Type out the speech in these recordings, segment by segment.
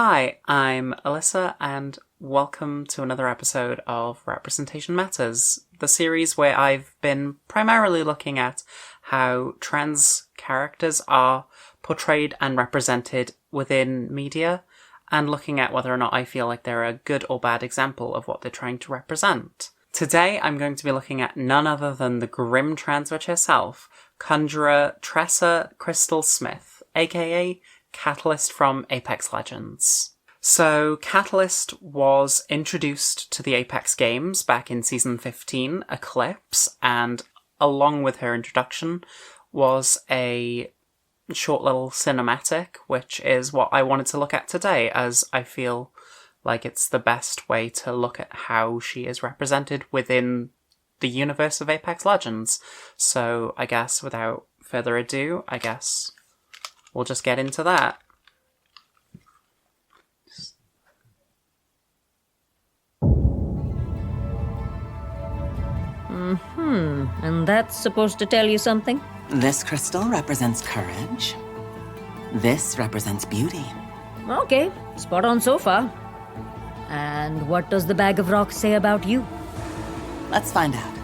Hi, I'm Alyssa, and welcome to another episode of Representation Matters, the series where I've been primarily looking at how trans characters are portrayed and represented within media, and looking at whether or not I feel like they're a good or bad example of what they're trying to represent. Today, I'm going to be looking at none other than the grim trans witch herself, conjurer Tressa Crystal Smith, aka Catalyst from Apex Legends. So, Catalyst was introduced to the Apex games back in Season 15, Eclipse, and along with her introduction was a short little cinematic, which is what I wanted to look at today, as I feel like it's the best way to look at how she is represented within the universe of Apex Legends. So, I guess without further ado, we'll just get into that. And that's supposed to tell you something? This crystal represents courage. This represents beauty. Okay, spot on so far. And what does the bag of rocks say about you? Let's find out.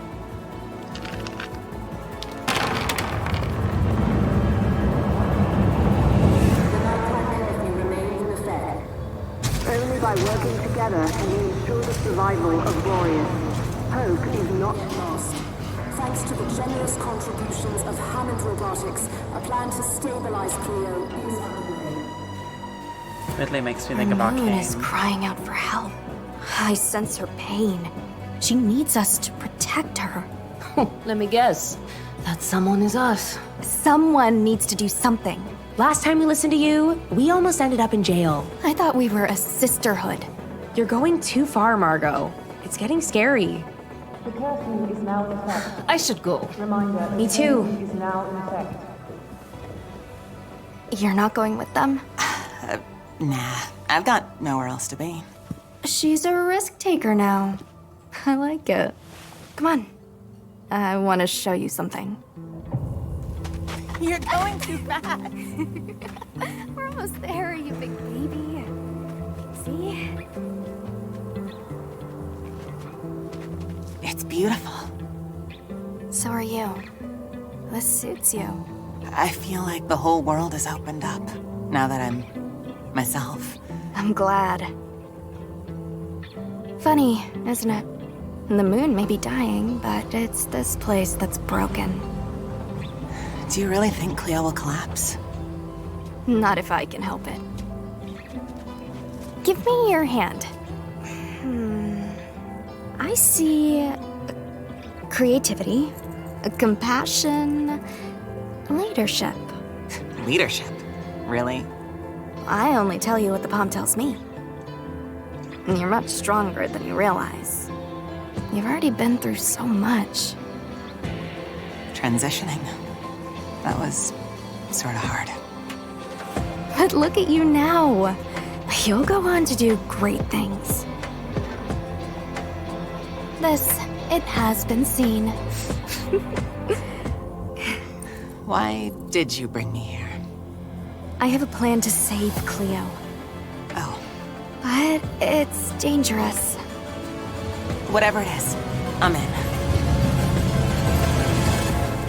Only by working together can we ensure the survival of warriors. Hope is not lost. Thanks to the generous contributions of Hammond Robotics, a plan to stabilize Cleo is underway. Weirdly makes me think about Moon Kane. is crying out for help. I sense her pain. She needs us to protect her. Let me guess. That someone is us. Someone needs to do something. Last time we listened to you, we almost ended up in jail. I thought we were a sisterhood. You're going too far, Margot. It's getting scary. The curfew is now in effect. I should go. Reminder, Me too. the curfew is now in effect. You're not going with them? Nah, I've got nowhere else to be. She's a risk taker now. I like it. Come on. I want to show you something. You're going too fast. We're almost there, you big baby. See? It's beautiful. So are you. This suits you. I feel like the whole world has opened up now that I'm myself. I'm glad. Funny, isn't it? The moon may be dying, but it's this place that's broken. Do you really think Cleo will collapse? Not if I can help it. Give me your hand. I see creativity, compassion, leadership. Leadership? Really? I only tell you what the palm tells me. You're much stronger than you realize. You've already been through so much. Transitioning. That was sort of hard. But look at you now. You'll go on to do great things. It has been seen. Why did you bring me here? I have a plan to save Cleo. Oh, But it's dangerous. whatever it is, I'm in.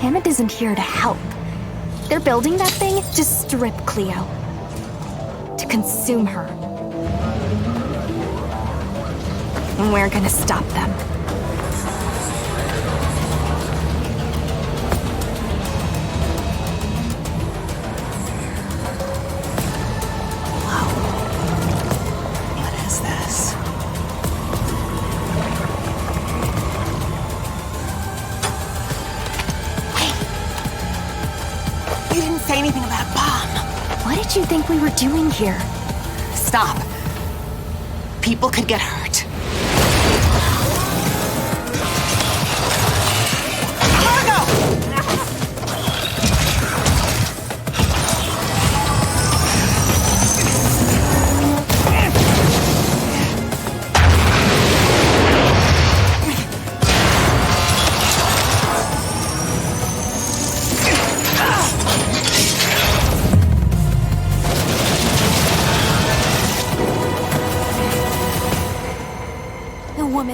Hammond isn't here to help. They're building that thing to strip Cleo. To consume her. And we're gonna stop them. What is this? Hey! You didn't say anything about a bomb. What did you think we were doing here? Stop. People could get hurt.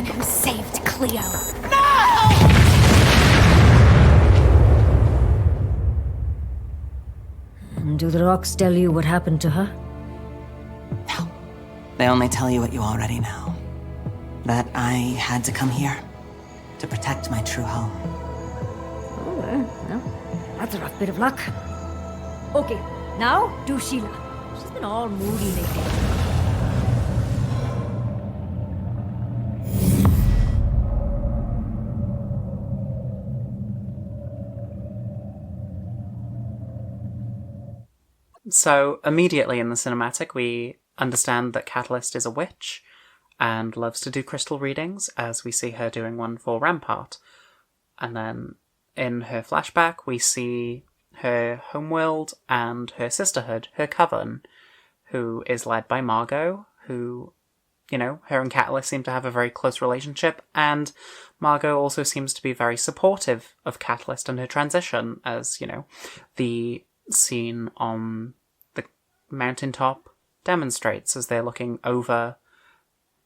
woman who saved Cleo. Do the rocks tell you what happened to her? No. They only tell you what you already know. That I had to come here to protect my true home. Oh, well, that's a rough bit of luck. Okay, now to Sheila. She's been all moody lately. So, immediately in the cinematic, we understand that Catalyst is a witch and loves to do crystal readings, as we see her doing one for Rampart. And then in her flashback, we see her homeworld and her sisterhood, her coven, who is led by Margot, who, you know, her and Catalyst seem to have a very close relationship, and Margot also seems to be very supportive of Catalyst and her transition, as, you know, the scene on the mountaintop demonstrates as they're looking over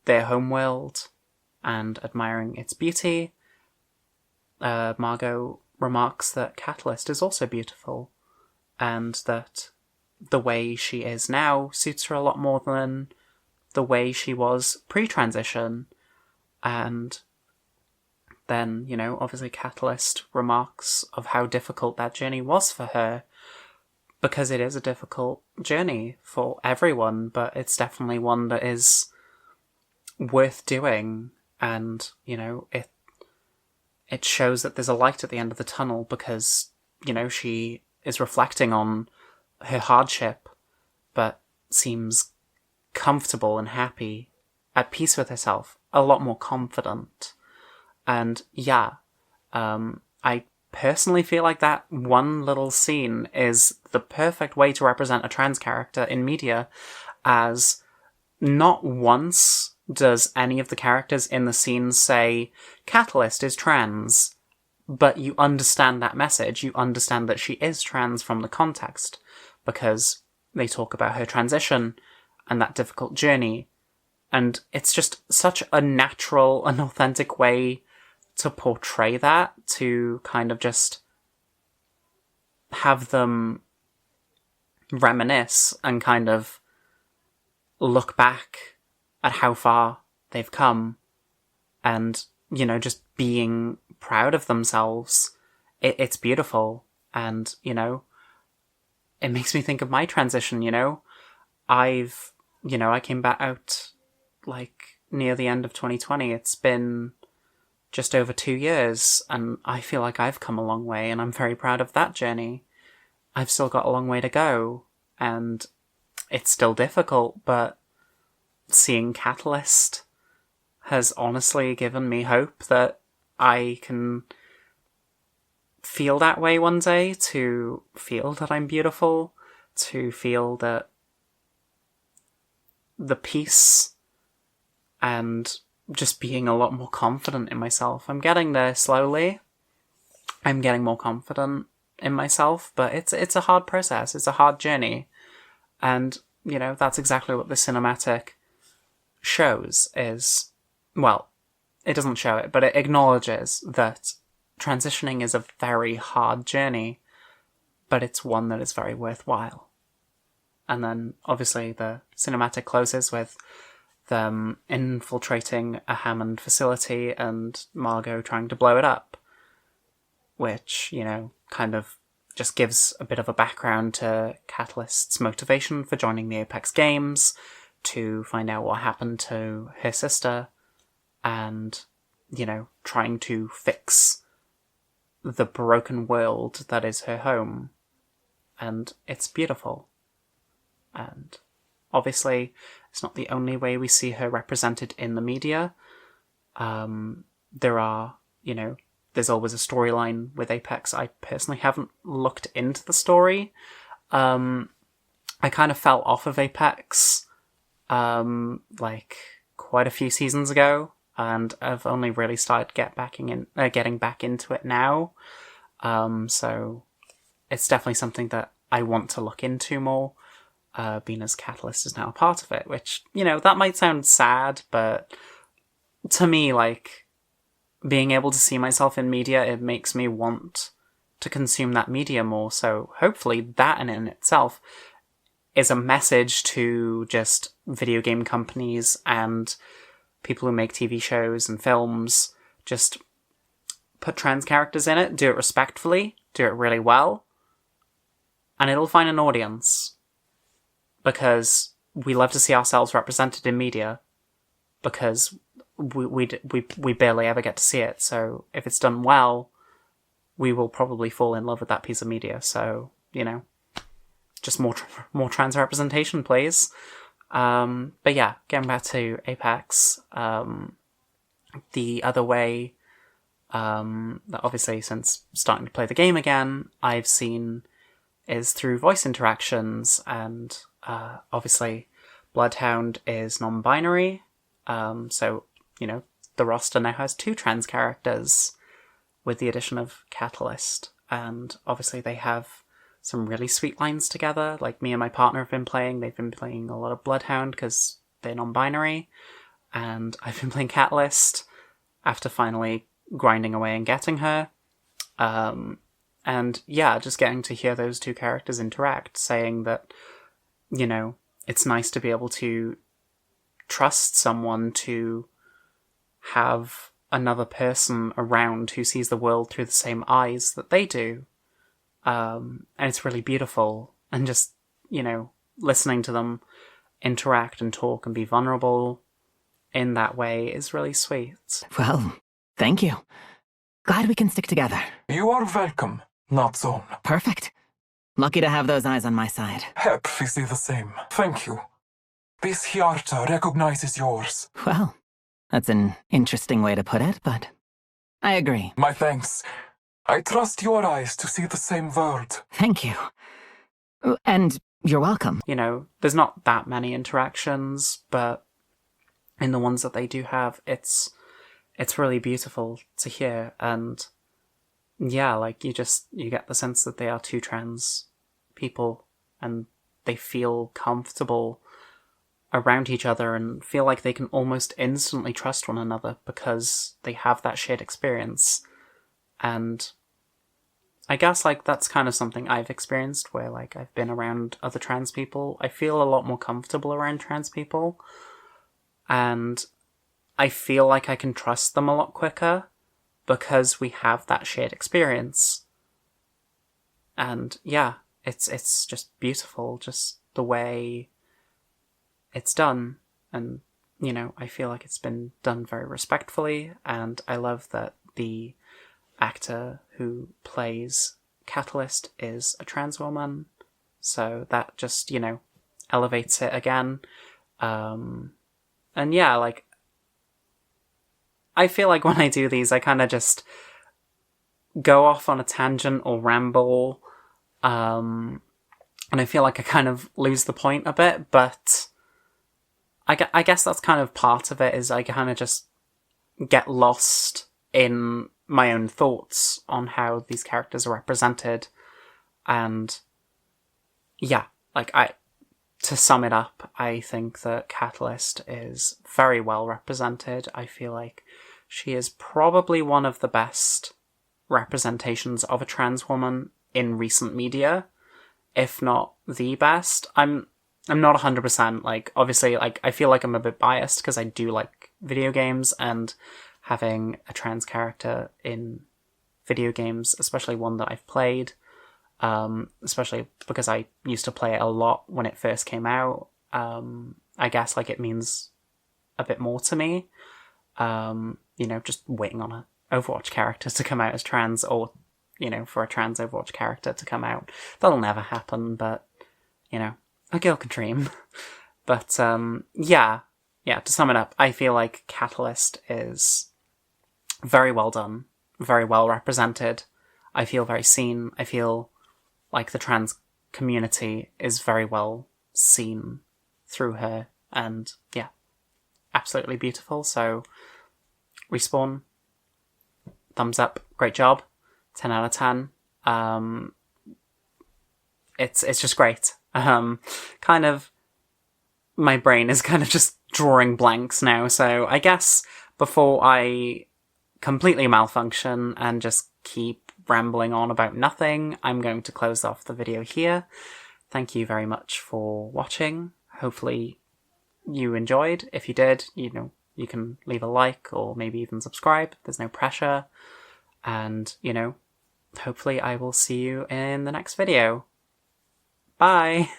their homeworld and admiring its beauty. Margot remarks that Catalyst is also beautiful, and that the way she is now suits her a lot more than the way she was pre-transition. And then, you know, obviously Catalyst remarks of how difficult that journey was for her, because it is a difficult journey for everyone, but it's definitely one that is worth doing. And, you know, it shows that there's a light at the end of the tunnel, because, you know, she is reflecting on her hardship, but seems comfortable and happy, at peace with herself, a lot more confident. And yeah, I personally feel like that one little scene is the perfect way to represent a trans character in media, as not once does any of the characters in the scene say, Catalyst is trans, but you understand that message. You understand that she is trans from the context, because they talk about her transition and that difficult journey. And it's just such a natural and authentic way to portray that, to kind of just have them reminisce and kind of look back at how far they've come, and, you know, just being proud of themselves. It's beautiful. And, you know, it makes me think of my transition, you know. I came back out, like, near the end of 2020. It's been just over 2 years, and I feel like I've come a long way, and I'm very proud of that journey. I've still got a long way to go, and it's still difficult, but seeing Catalyst has honestly given me hope that I can feel that way one day, to feel that I'm beautiful, to feel that the peace and just being a lot more confident in myself. I'm getting there slowly. I'm getting more confident in myself, but it's a hard process. It's a hard journey. And, you know, that's exactly what the cinematic shows is, well, it doesn't show it, but it acknowledges that transitioning is a very hard journey, but it's one that is very worthwhile. And then, obviously, the cinematic closes with them infiltrating a Hammond facility and Margot trying to blow it up, which, you know, kind of just gives a bit of a background to Catalyst's motivation for joining the Apex Games, to find out what happened to her sister, and, you know, trying to fix the broken world that is her home. And it's beautiful. And obviously, it's not the only way we see her represented in the media. There are, you know, there's always a storyline with Apex. I personally haven't looked into the story. I kind of fell off of Apex, like, quite a few seasons ago, and I've only really started getting back into it now. So it's definitely something that I want to look into more, being as Catalyst is now a part of it, which, you know, that might sound sad, but to me, like, being able to see myself in media, it makes me want to consume that media more. So hopefully that in itself is a message to just video game companies and people who make TV shows and films. Just put trans characters in it, do it respectfully, do it really well, and it'll find an audience. Because we love to see ourselves represented in media, because we barely ever get to see it. So if it's done well, we will probably fall in love with that piece of media. So, just more trans representation, please. But yeah, getting back to Apex, the other way that obviously since starting to play the game again, I've seen is through voice interactions, and obviously Bloodhound is non-binary, so, the roster now has 2 trans characters with the addition of Catalyst, and obviously they have some really sweet lines together. Like, me and my partner have been playing, they've been playing a lot of Bloodhound because they're non-binary, and I've been playing Catalyst after finally grinding away and getting her. And yeah, just getting to hear those 2 characters interact, saying that, it's nice to be able to trust someone to have another person around who sees the world through the same eyes that they do. And it's really beautiful. And just, listening to them interact and talk and be vulnerable in that way is really sweet. Well, thank you. Glad we can stick together. You are welcome, not zone. Perfect. Lucky to have those eyes on my side. Happy we see the same. Thank you. This Hjarta recognizes yours. Well, that's an interesting way to put it, but I agree. My thanks. I trust your eyes to see the same world. Thank you. And you're welcome. There's not that many interactions, but in the ones that they do have, it's really beautiful to hear. And yeah, like, you get the sense that they are 2 trans people and they feel comfortable around each other and feel like they can almost instantly trust one another because they have that shared experience. And I guess, like, that's kind of something I've experienced where, like, I've been around other trans people. I feel a lot more comfortable around trans people, and I feel like I can trust them a lot quicker because we have that shared experience. And yeah, it's just beautiful, just the way it's done. And, I feel like it's been done very respectfully, and I love that the actor who plays Catalyst is a trans woman, so that just, elevates it again. And yeah, like, I feel like when I do these, I kind of just go off on a tangent or ramble, and I feel like I kind of lose the point a bit, but I guess that's kind of part of it, is I kind of just get lost in my own thoughts on how these characters are represented. And yeah, like, to sum it up, I think that Catalyst is very well represented. I feel like she is probably one of the best representations of a trans woman in recent media, if not the best. I'm not 100%, like, obviously, like, I feel like I'm a bit biased because I do like video games, and having a trans character in video games, especially one that I've played, especially because I used to play it a lot when it first came out, I guess, like, it means a bit more to me. Just waiting on a Overwatch character to come out as trans, or, for a trans Overwatch character to come out. That'll never happen, but, a girl can dream. But, yeah, to sum it up, I feel like Catalyst is very well done, very well represented. I feel very seen. I feel like the trans community is very well seen through her, and yeah, absolutely beautiful. So, Respawn, thumbs up, great job, 10 out of 10. It's just great. Kind of, my brain is kind of just drawing blanks now, so I guess before I completely malfunction and just keep rambling on about nothing, I'm going to close off the video here. Thank you very much for watching. Hopefully you enjoyed. If you did, you can leave a like or maybe even subscribe. There's no pressure. And, hopefully I will see you in the next video. Bye!